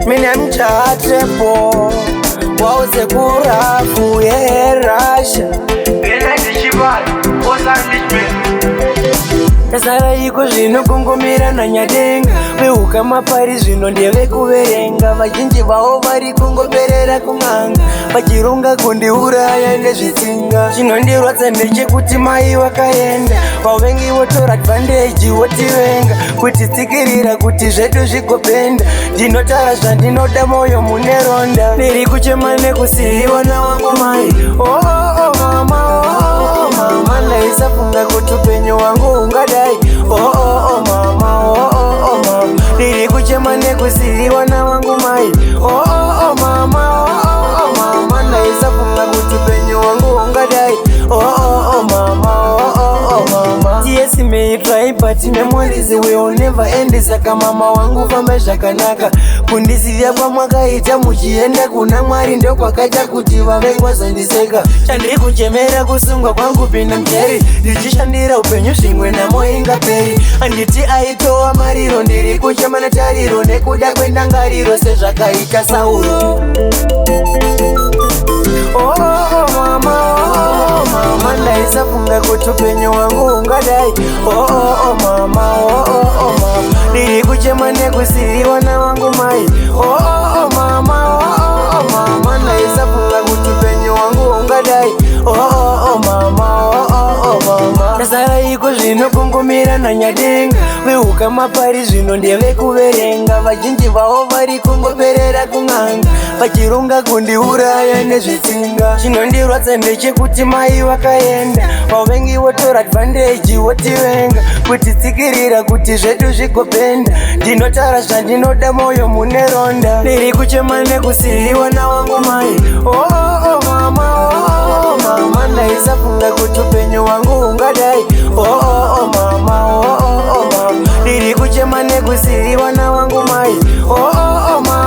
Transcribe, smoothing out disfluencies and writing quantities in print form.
Mina mchatepo wauze kurafu yerasha Kasara iko zvino kungomira na nyadenga Veuka mapari zvino ndeve kuverenga Vazhinji vavo vari kungoperera kumanga Vachironga kundiuraya nezvitsinga Chinondirwadza ndechekuti mai wakaenda Vavengi votora advantage votivenga Kutitsikirira kuti zvedu zvigopenda Ndinotara zvandinoda moyo mune ronda Ndiri kuchema nekusiyiwa nawangu mai mama mama ndaisafunga kuti upenyu wangu ungadai mama mama ndiri kuchema nekusiyiwa nawangu mai mama mama ndaisafunga kuti upenyu wangu ungadai mama mama yes may try but memories will never end saka mama wangu famba zvakanaka kundisiya kwamwakaita muchienda kuna Mwari ndo kwakaita kuti vavengwa zandiseka chandiri kuchemera kusungwa kwangu pinda mjeri ndichishandira upenyu zvimwe namo ingaperi handiti aitowa mariro ndiri kuchema netariro nekuda kwendangariro sezvakaita Sauro mama ndaisafunga kuti upenyu wangu ungadai mama ndiri kuchema nekusiyiwa nawangu mai mama mama ndaisafunga kuti upenyu wangu ungadai mama Kasara iko zvino kungomira na nyadenga Veuka mapari zvino ndeve kuverenga Vazhinji vavo vari kungoperera kung'anga Vachironga kundiuraya nezvitsinga Chinondirwadza ndechekuti mai wakaenda Vavengi votora advantage votivenga Kutitsikirira kuti zvedu zvigopenda Ndinotara zvandinoda moyo mune ronda Ndiri kuchema nekusiyiwa nawangu mai mama mama ndaisafunga kuti upenyu wangu ungadai mama mama ndiri kuchema nekusiyiwa nawangu mai mama